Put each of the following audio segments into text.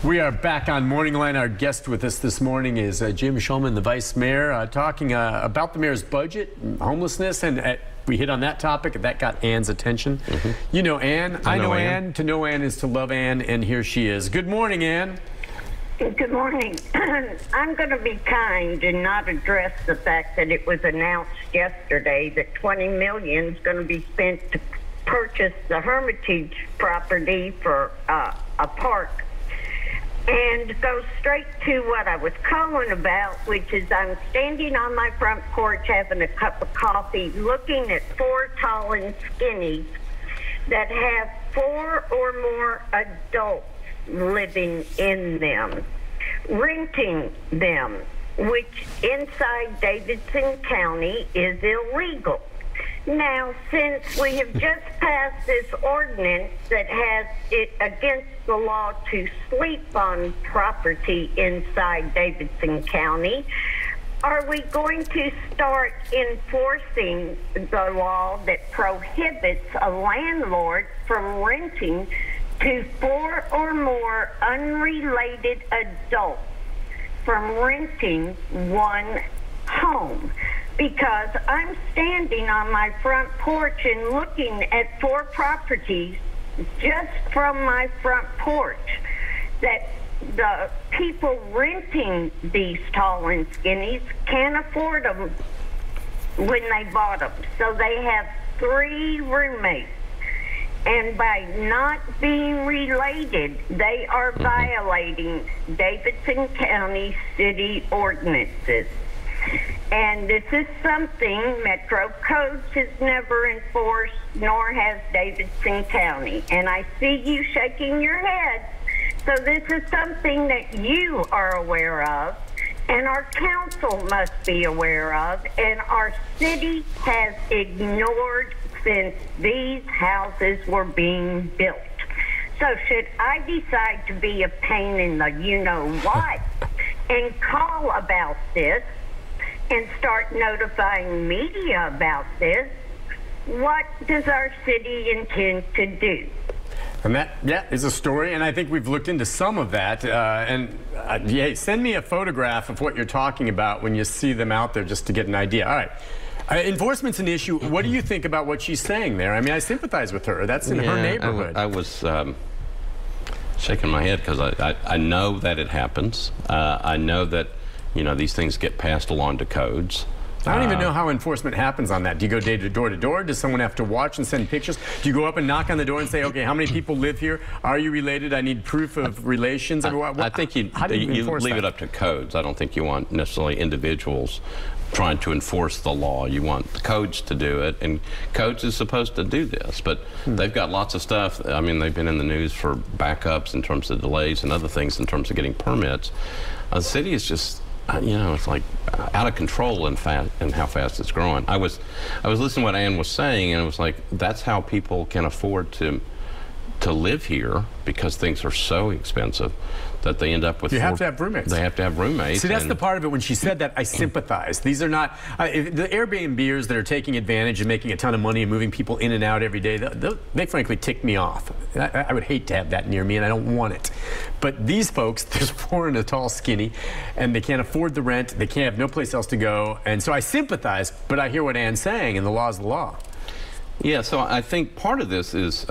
We are back on Morning Line. Our guest with us this morning is Jim Schulman, the Vice Mayor, talking about the mayor's budget, homelessness, and we hit on that topic. That got Ann's attention. You know Ann. I know Ann. To know Ann is to love Ann, and here she is. Good morning, Ann. Good morning. I'm going to be kind and not address the fact that it was announced yesterday that $20 million is going to be spent to purchase the Hermitage property for a park. And go straight to what I was calling about, which is I'm standing on my front porch having a cup of coffee, looking at four tall and skinny that have four or more adults living in them, renting them, which inside Davidson County is illegal. Now, since we have just passed this ordinance that has it against the law to sleep on property inside Davidson County, are we going to start enforcing the law that prohibits a landlord from renting to four or more unrelated adults from renting one home? Because I'm standing on my front porch and looking at four properties just from my front porch that the people renting these tall and skinnies can't afford them when they bought them. So they have 3 roommates. And by not being related, they are violating Davidson County city ordinances. And this is something Metro Codes has never enforced, nor has Davidson County. And I see you shaking your head. So this is something that you are aware of, and our council must be aware of, and our city has ignored since these houses were being built. So should I decide to be a pain in the you-know-what and call about this, and start notifying media about this, what does our city intend to do? And that, is a story, and I think we've looked into some of that. Yeah, send me a photograph of what you're talking about when you see them out there, just to get an idea. All right. Enforcement's an issue. What do you think about what she's saying there? I mean, I sympathize with her. That's in her neighborhood. I was shaking my head because I know that it happens. I know that, you know, these things get passed along to codes. I don't even know how enforcement happens on that. Do you go door to door? Does someone have to watch and send pictures? Do you go up and knock on the door and say, okay, how many people live here? Are you related? I need proof of relations. I think you leave it up to codes. I don't think you want necessarily individuals trying to enforce the law. You want the codes to do it, and codes is supposed to do this, but they've got lots of stuff. I mean, they've been in the news for backups in terms of delays and other things in terms of getting permits. The city is just, you know, it's like out of control in how fast it's growing. I was listening to what Ann was saying, and it was like, that's how people can afford to live here, because things are so expensive that they end up with. You have to have roommates. They have to have roommates. See, that's the part of it. When she said that, I sympathize. These are not the Airbnbers that are taking advantage and making a ton of money and moving people in and out every day. They frankly tick me off. I would hate to have that near me, and I don't want it. But these folks, there's 4 and a tall skinny, and they can't afford the rent. They can't have no place else to go. And so I sympathize, but I hear what Ann's saying, and the law is the law. Yeah, so I think part of this is,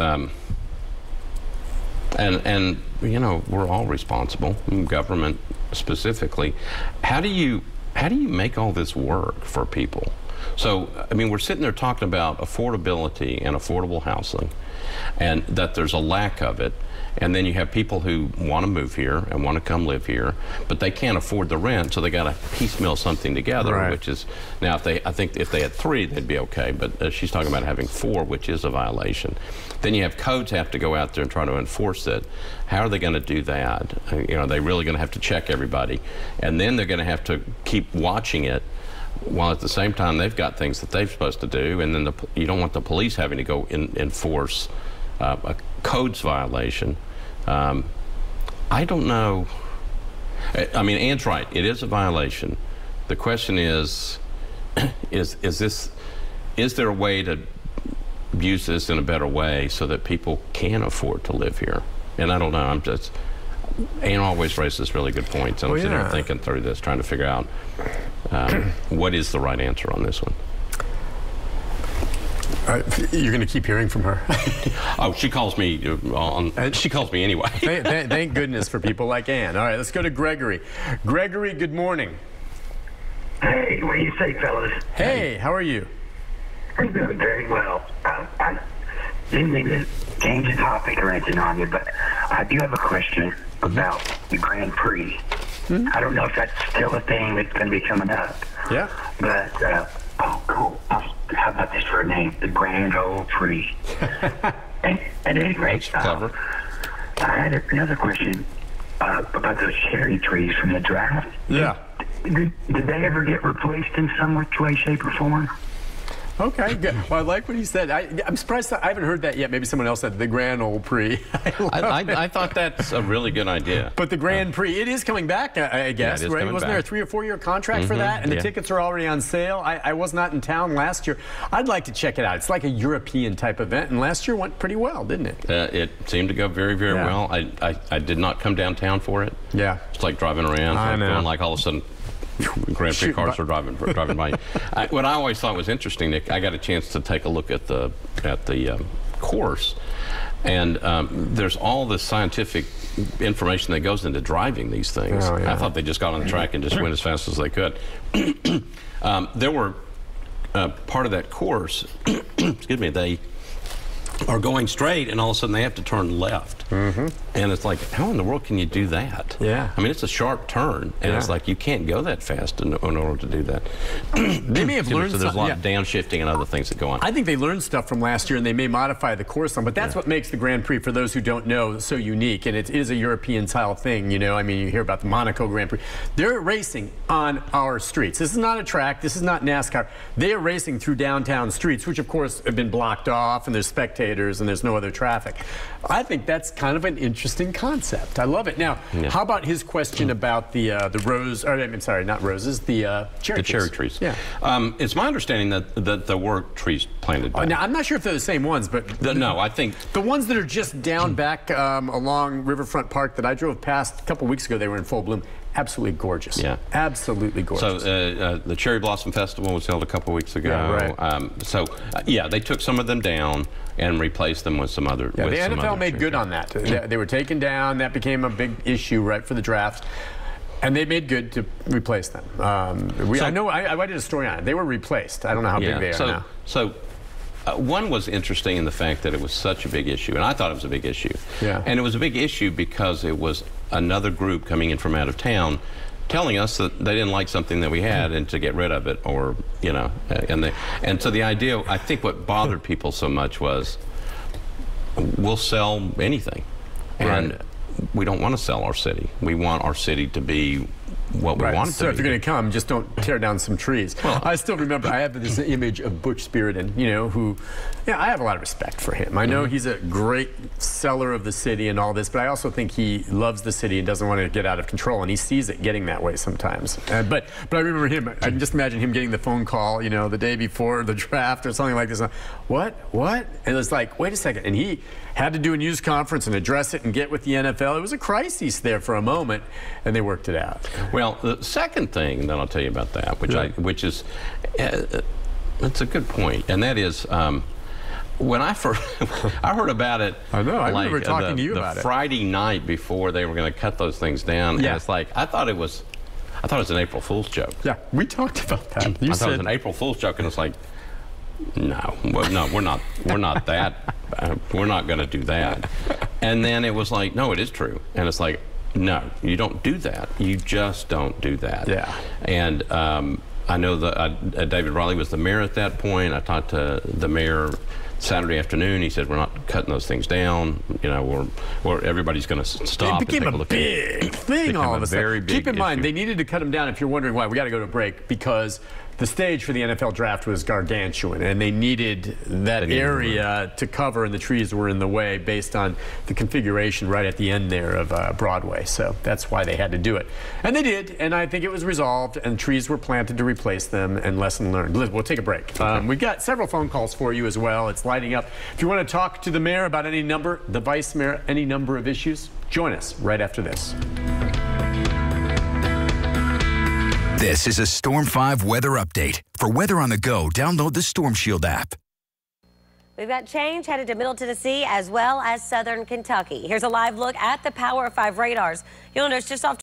and you know, we're all responsible, government specifically. How do you make all this work for people? So, I mean, we're sitting there talking about affordability and affordable housing, and that there's a lack of it. And then you have people who want to move here and want to come live here, but they can't afford the rent, so they got to piecemeal something together, right. Which is, now I think if they had 3, they'd be okay, but she's talking about having 4, which is a violation. Then you have codes have to go out there and try to enforce it. How are they going to do that? You know, they're really going to have to check everybody, and then they're going to have to keep watching it, while at the same time they've got things that they're supposed to do, and then you don't want the police having to go enforce a codes violation. I don't know. I mean, Ann's right. It is a violation. The question is there a way to use this in a better way so that people can afford to live here? And I don't know. Ann always raises really good points, and I'm sitting there thinking through this, trying to figure out what is the right answer on this one. You're going to keep hearing from her. Oh, she calls me she calls me anyway. Thank goodness for people like Ann. All right, let's go to Gregory. Gregory, good morning. Hey, what do you say, fellas? Hey, how are you? I'm doing very well. I didn't mean to change the topic or anything on you, but I do have a question about the Grand Prix. I don't know if that's still a thing that's going to be coming up. Yeah. But, oh, cool. How about this for a name? The Grand Ole Prix. And at any rate, clever. I had another question about those cherry trees from the draft. Yeah. Did they ever get replaced in some way, shape, or form? Okay, good. Well, I like what he said. I'm surprised that I haven't heard that yet. Maybe someone else said the Grand Ole Prix. I thought that's a really good idea. But the Grand Prix, it is coming back, I guess, right? Wasn't there a 3 or 4 year contract for that? And the tickets are already on sale. I was not in town last year. I'd like to check it out. It's like a European type event, and last year went pretty well, didn't it? It seemed to go very, very well. I did not come downtown for it. Yeah. It's like driving around. I know. Going like all of a sudden, Grand Prix cars are driving by. What I always thought was interesting, Nick, I got a chance to take a look at the course, and there's all this scientific information that goes into driving these things. Oh, yeah. I thought they just got on the track and just went as fast as they could. There were part of that course, excuse me, they are going straight, and all of a sudden they have to turn left. And it's like, how in the world can you do that? Yeah. I mean, it's a sharp turn, and it's like you can't go that fast in order to do that. They may have learned so there's a lot of downshifting and other things that go on. I think they learned stuff from last year, and they may modify the course some, but that's what makes the Grand Prix, for those who don't know, so unique, and it is a European-style thing, you know. I mean, you hear about the Monaco Grand Prix. They're racing on our streets. This is not a track. This is not NASCAR. They are racing through downtown streets, which, of course, have been blocked off, and there's spectators, and there's no other traffic. I think that's kind of an interesting concept. I love it. Now, how about his question about the rose, or I'm sorry, not roses, the cherry trees. The cherry trees. Yeah. It's my understanding that there were trees planted back. Now, I'm not sure if they're the same ones, but no, I think the ones that are just down back along Riverfront Park that I drove past a couple weeks ago, they were in full bloom. Absolutely gorgeous. Yeah. Absolutely gorgeous. So the Cherry Blossom Festival was held a couple weeks ago. Yeah, right. Yeah, they took some of them down and replaced them with some other. Yeah, the NFL made good on that. They were taken down. That became a big issue right for the draft. And they made good to replace them. I know I did a story on it. They were replaced. I don't know how big they are now. So one was interesting in the fact that it was such a big issue, and I thought it was a big issue. Yeah. And it was a big issue because it was another group coming in from out of town telling us that they didn't like something that we had and to get rid of it, or, you know, and so the idea, I think what bothered people so much was, we'll sell anything. And we don't want to sell our city. We want our city to be what we want it to so be. if you're going to come, just don't tear down some trees. Well, I still remember, I have this image of Butch Spiriton, you know, who, I have a lot of respect for him. I know he's a great seller of the city and all this, but I also think he loves the city and doesn't want to get out of control, and he sees it getting that way sometimes. But I remember him, I can just imagine him getting the phone call, you know, the day before the draft or something like this. What? And it's like, wait a second. And he had to do a news conference and address it and get with the NFL. It was a crisis there for a moment, and they worked it out. Well, the second thing that I'll tell you about that, which is, that's a good point, and that is, when I first I heard about it, I know, I remember talking to you about it. Friday night before they were going to cut those things down, and it's like, I thought it was an April Fool's joke. Yeah, we talked about that. I thought it was an April Fool's joke, and it's like, no, we're not that, we're not going to do that. And then it was like, no, it is true, and it's like, no, you don't do that. You just don't do that. Yeah. And I know that David Riley was the mayor at that point. I talked to the mayor Saturday afternoon. He said, we're not cutting those things down. You know, everybody's going to stop. It became a big thing all of a sudden. Very big Keep in mind, issue. they needed to cut them down. If you're wondering why, we got to go to break, because the stage for the NFL draft was gargantuan, and they needed that area to cover, and the trees were in the way based on the configuration right at the end there of Broadway. So that's why they had to do it. And they did, and I think it was resolved, and trees were planted to replace them, and lesson learned. Liz, we'll take a break. We've got several phone calls for you as well. It's lighting up. If you want to talk to the mayor about any number, the vice mayor, any number of issues, join us right after this. This is a Storm 5 weather update. For weather on the go, download the Storm Shield app. We've got change headed to Middle Tennessee as well as southern Kentucky. Here's a live look at the Power 5 radars. You'll notice just off